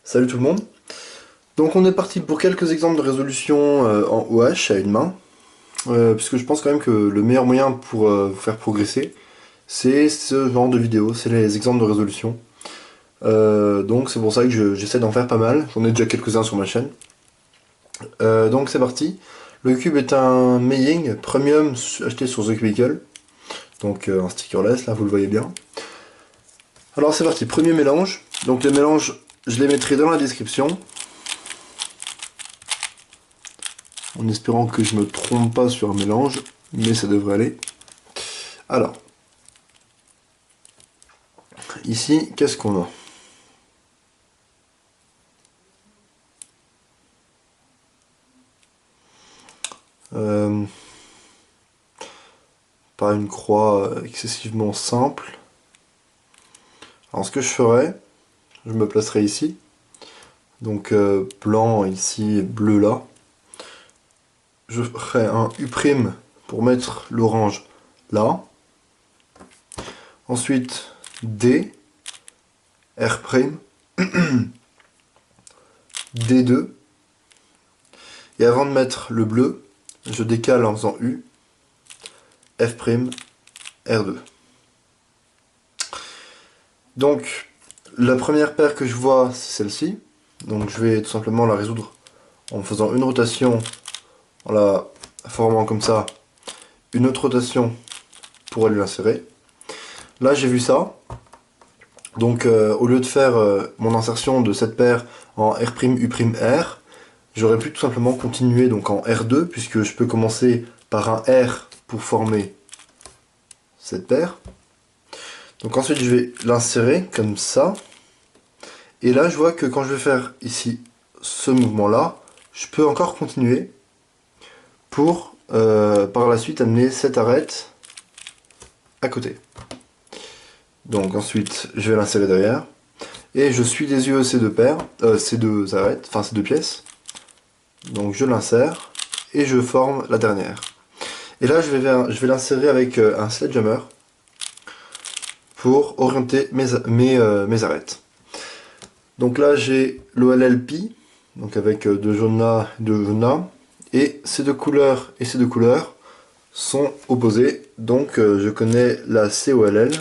Salut tout le monde. Donc on est parti pour quelques exemples de résolution en OH à une main, puisque je pense quand même que le meilleur moyen pour vous faire progresser, c'est ce genre de vidéo, c'est les exemples de résolution. Donc c'est pour ça que j'essaie d'en faire pas mal, j'en ai déjà quelques-uns sur ma chaîne. Donc c'est parti. Le cube est un Meying Premium acheté sur The Cubicle, donc un stickerless, là vous le voyez bien. Alors c'est parti, premier mélange. Donc les mélanges, je les mettrai dans la description, en espérant que je me trompe pas sur un mélange, mais ça devrait aller. Alors, ici, qu'est-ce qu'on a? Pas une croix excessivement simple. Alors ce que je ferais, je me placerai ici, donc blanc ici, bleu là. Je ferai un U' pour mettre l'orange là. Ensuite D, R', D2. Et avant de mettre le bleu, je décale en faisant U, F', R2. Donc la première paire que je vois, c'est celle-ci. Donc je vais tout simplement la résoudre en faisant une rotation, en la formant comme ça, une autre rotation pour aller l'insérer. Là j'ai vu ça, donc au lieu de faire mon insertion de cette paire en R', U', R, j'aurais pu tout simplement continuer donc en R2, puisque je peux commencer par un R pour former cette paire. Donc ensuite je vais l'insérer comme ça, et là je vois que quand je vais faire ici ce mouvement là, je peux encore continuer pour par la suite amener cette arête à côté. Donc ensuite je vais l'insérer derrière et je suis des yeux ces deux paires, ces deux arêtes, enfin ces deux pièces. Donc je l'insère et je forme la dernière. Et là je vais l'insérer avec un sledgehammer pour orienter mes arêtes. Donc là j'ai l'OLL Pi, donc avec deux jaunes là, deux jaunes là, et ces deux couleurs et ces deux couleurs sont opposées, donc je connais la COLL.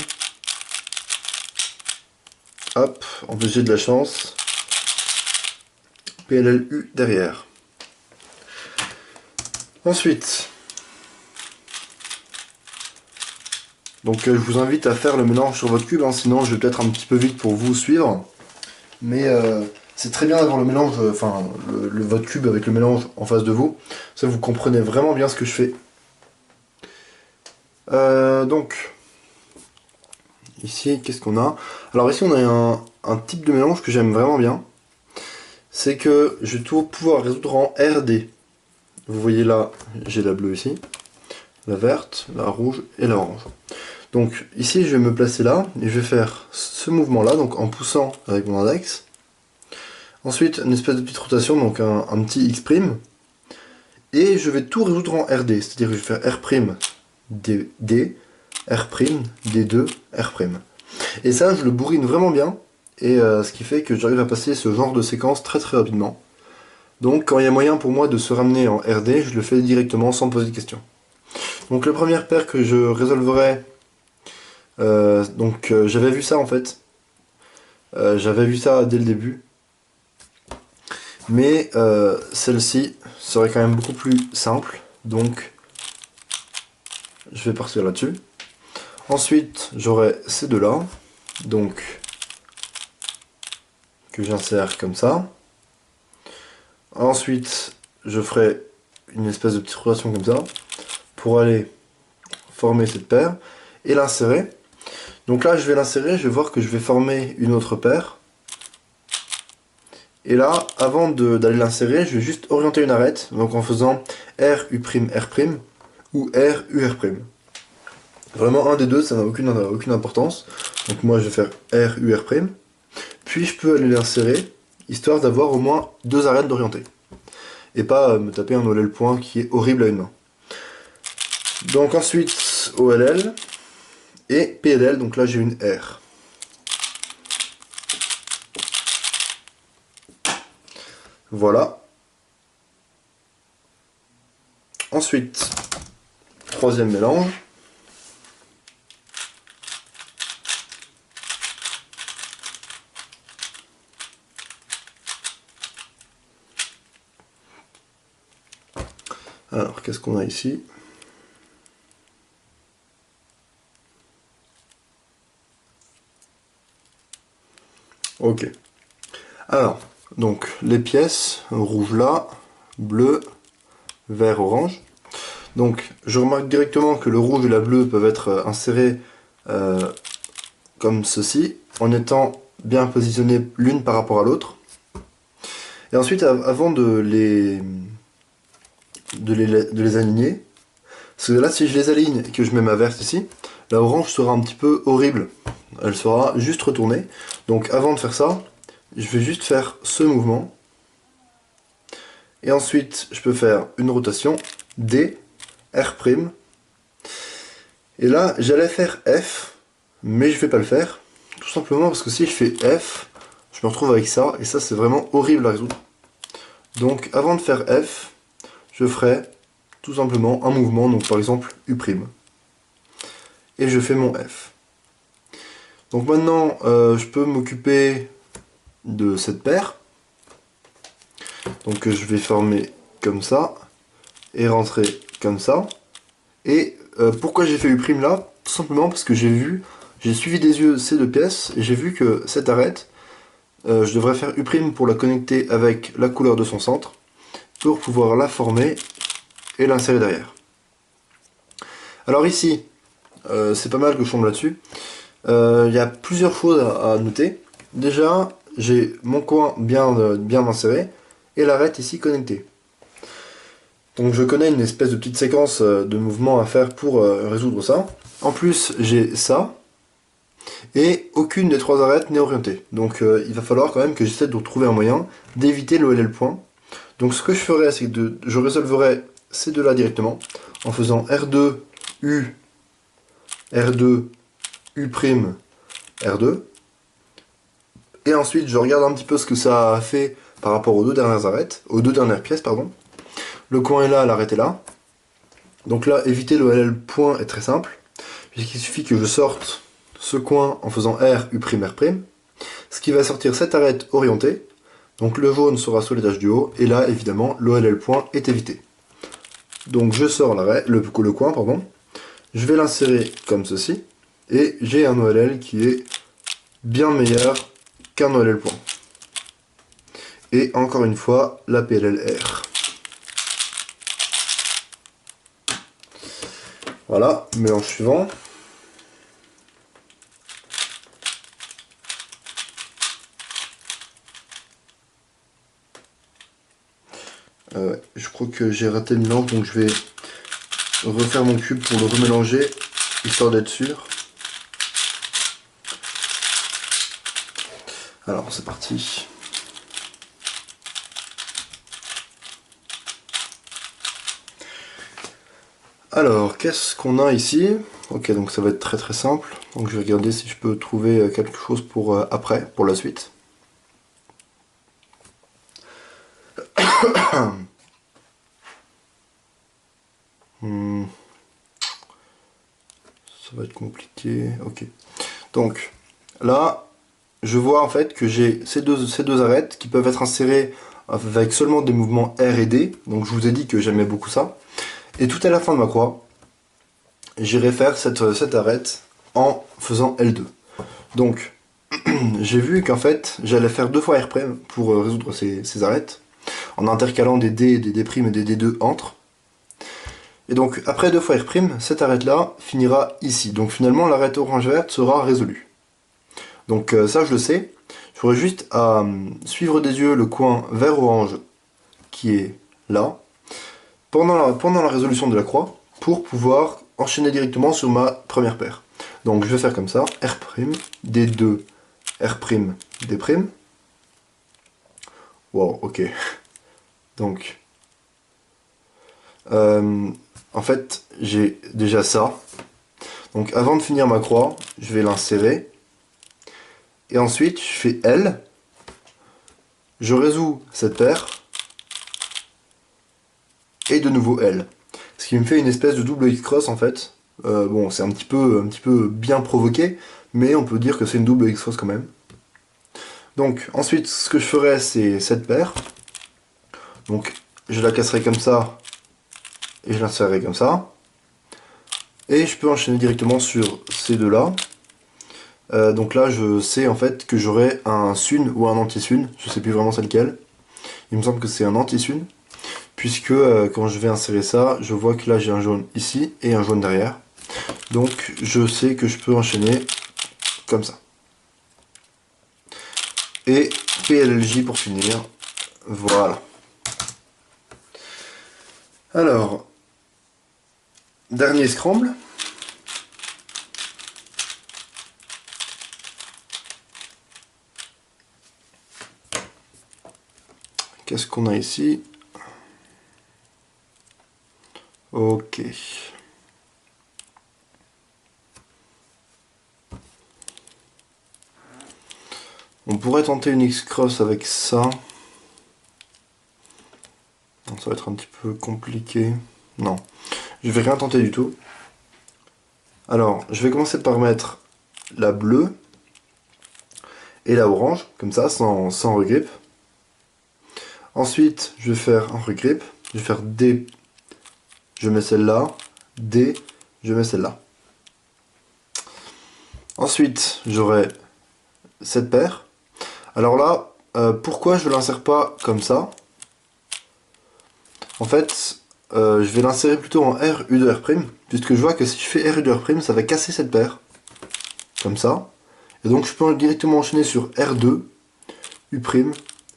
Hop, en plus j'ai de la chance. PLLU derrière. Ensuite, donc je vous invite à faire le mélange sur votre cube, hein, sinon je vais peut-être un petit peu vite pour vous suivre. Mais c'est très bien d'avoir le mélange, enfin votre cube avec le mélange en face de vous. Ça vous comprenez vraiment bien ce que je fais. Donc, ici, qu'est-ce qu'on a? Alors ici on a un type de mélange que j'aime vraiment bien. C'est que je vais tout pouvoir résoudre en RD. Vous voyez là, j'ai la bleue ici, la verte, la rouge et la orange. Donc ici je vais me placer là et je vais faire ce mouvement là, donc en poussant avec mon index. Ensuite une espèce de petite rotation, donc un petit X'. Et je vais tout résoudre en RD, c'est-à-dire que je vais faire R', D, R', D2, R'. Et ça je le bourrine vraiment bien, et ce qui fait que j'arrive à passer ce genre de séquence très très rapidement. Donc quand il y a moyen pour moi de se ramener en RD, je le fais directement sans poser de questions. Donc la première paire que je résolverai, j'avais vu ça en fait, j'avais vu ça dès le début, mais celle-ci serait quand même beaucoup plus simple, donc je vais partir là-dessus. Ensuite j'aurai ces deux là, donc que j'insère comme ça. Ensuite je ferai une espèce de petite rotation comme ça, pour aller former cette paire, et l'insérer. Donc là je vais l'insérer, je vais voir que je vais former une autre paire. Et là, avant d'aller l'insérer, je vais juste orienter une arête, donc en faisant R, U', R', ou R, U, R'. Vraiment un des deux, ça n'a aucune importance. Donc moi je vais faire R, U, R'. Puis je peux aller l'insérer, histoire d'avoir au moins deux arêtes d'orienter. Et pas me taper un OLL point qui est horrible à une main. Donc ensuite OLL et PLL, donc là j'ai une R. Voilà. Ensuite, troisième mélange. Alors, qu'est-ce qu'on a ici? Ok. Alors, donc, les pièces, rouge là, bleu, vert, orange. Donc, je remarque directement que le rouge et la bleue peuvent être insérés comme ceci, en étant bien positionnés l'une par rapport à l'autre. Et ensuite, avant de les aligner, parce que là, si je les aligne et que je mets ma verte ici, la orange sera un petit peu horrible. Elle sera juste retournée. Donc, avant de faire ça, je vais juste faire ce mouvement. Et ensuite, je peux faire une rotation D, R'. Et là, j'allais faire F, mais je vais pas le faire. Tout simplement parce que si je fais F, je me retrouve avec ça, et ça c'est vraiment horrible à résoudre. Donc avant de faire F, je ferai tout simplement un mouvement, donc par exemple U'. Et je fais mon F. Donc maintenant, je peux m'occuper de cette paire. Donc je vais former comme ça, et rentrer comme ça. Et pourquoi j'ai fait U' là? Tout simplement parce que j'ai suivi des yeux ces deux pièces, et j'ai vu que cette arête, je devrais faire U' pour la connecter avec la couleur de son centre, pour pouvoir la former et l'insérer derrière. Alors ici, c'est pas mal que je tombe là-dessus. Il y a plusieurs choses à noter. Déjà, j'ai mon coin bien inséré, et l'arête ici connectée. Donc je connais une espèce de petite séquence de mouvements à faire pour résoudre ça. En plus, j'ai ça, et aucune des trois arêtes n'est orientée. Donc il va falloir quand même que j'essaie de trouver un moyen d'éviter l'OLL point. Donc ce que je ferai, c'est que je résolverai ces deux-là directement en faisant R2, U, R2, U', R2. Et ensuite, je regarde un petit peu ce que ça a fait par rapport aux deux dernières arêtes, aux deux dernières pièces, pardon. Le coin est là, l'arête est là. Donc là, éviter le LL point est très simple, puisqu'il suffit que je sorte ce coin en faisant R, U', R', ce qui va sortir cette arête orientée. Donc le jaune sera sur l'étage du haut, et là, évidemment, l'OLL point est évité. Donc je sors le coin, pardon. Je vais l'insérer comme ceci, et j'ai un OLL qui est bien meilleur qu'un OLL point. Et encore une fois, la PLLR. Voilà, mélange suivant. Je crois que j'ai raté le mélange, donc je vais refaire mon cube pour le remélanger, histoire d'être sûr. Alors, c'est parti. Alors, qu'est-ce qu'on a ici? Ok, donc ça va être très simple. Donc je vais regarder si je peux trouver quelque chose pour après, pour la suite. Ça va être compliqué. Ok. Donc, là, je vois en fait que j'ai ces deux arêtes qui peuvent être insérées avec seulement des mouvements R et D. Donc je vous ai dit que j'aimais beaucoup ça. Et tout à la fin de ma croix, j'irai faire cette arête en faisant L2. Donc, j'ai vu qu'en fait, j'allais faire 2 fois R' pour résoudre ces arêtes, en intercalant des D, des D' et des D2 entre. Et donc, après 2 fois R', cette arête-là finira ici. Donc finalement, l'arête orange-verte sera résolue. Donc ça, je le sais. Il faudrait juste à suivre des yeux le coin vert-orange qui est là, pendant la résolution de la croix, pour pouvoir enchaîner directement sur ma première paire. Donc je vais faire comme ça, R', D2, R', D'. Wow, ok. Donc, en fait, j'ai déjà ça. Donc avant de finir ma croix, je vais l'insérer. Et ensuite, je fais L. Je résous cette paire. et de nouveau L. Ce qui me fait une espèce de double X-cross en fait. Bon, c'est un petit peu bien provoqué, mais on peut dire que c'est une double X-cross quand même. Donc ensuite, ce que je ferai, c'est cette paire. Donc je la casserai comme ça, et je l'insérerai comme ça. Et je peux enchaîner directement sur ces deux-là. Donc là, je sais en fait que j'aurai un sun ou un anti-sun. Je sais plus vraiment c'est lequel. Il me semble que c'est un anti-sun. Puisque quand je vais insérer ça, je vois que là j'ai un jaune ici et un jaune derrière. Donc je sais que je peux enchaîner comme ça. Et PLLJ pour finir. Voilà. Alors, dernier scramble. Qu'est-ce qu'on a ici? Ok. On pourrait tenter une X-Cross avec ça. Non, ça va être un petit peu compliqué. Non, je vais rien tenter du tout. Alors, je vais commencer par mettre la bleue et la orange, comme ça, sans regrip. Ensuite, je vais faire un regrip. Je vais faire D, je mets celle-là. D, je mets celle-là. Ensuite, j'aurai cette paire. Alors là, pourquoi je ne l'insère pas comme ça? En fait, je vais l'insérer plutôt en R U de R', puisque je vois que si je fais R U de R', ça va casser cette paire. Comme ça. Et donc je peux directement enchaîner sur R2, U',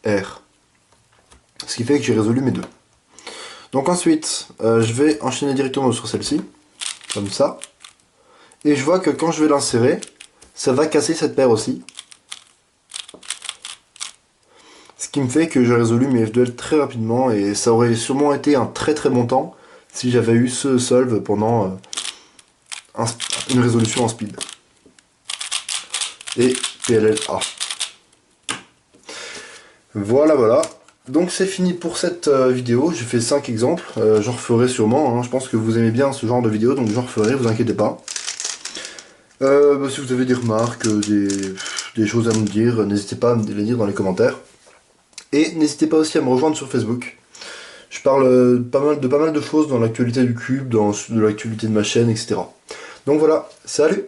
R. Ce qui fait que j'ai résolu mes deux. Donc ensuite, je vais enchaîner directement sur celle-ci, comme ça. Et je vois que quand je vais l'insérer, ça va casser cette paire aussi. Ce qui me fait que j'ai résolu mes F2L très rapidement et ça aurait sûrement été un très très bon temps si j'avais eu ce solve pendant une résolution en speed. Et PLLA. Voilà. Donc c'est fini pour cette vidéo, j'ai fait 5 exemples, j'en referai sûrement, hein. Je pense que vous aimez bien ce genre de vidéo, donc j'en referai, vous inquiétez pas. Si vous avez des remarques, des choses à me dire, n'hésitez pas à me les dire dans les commentaires. Et n'hésitez pas aussi à me rejoindre sur Facebook. Je parle pas mal de choses dans l'actualité du cube, de l'actualité de ma chaîne, etc. Donc voilà, salut!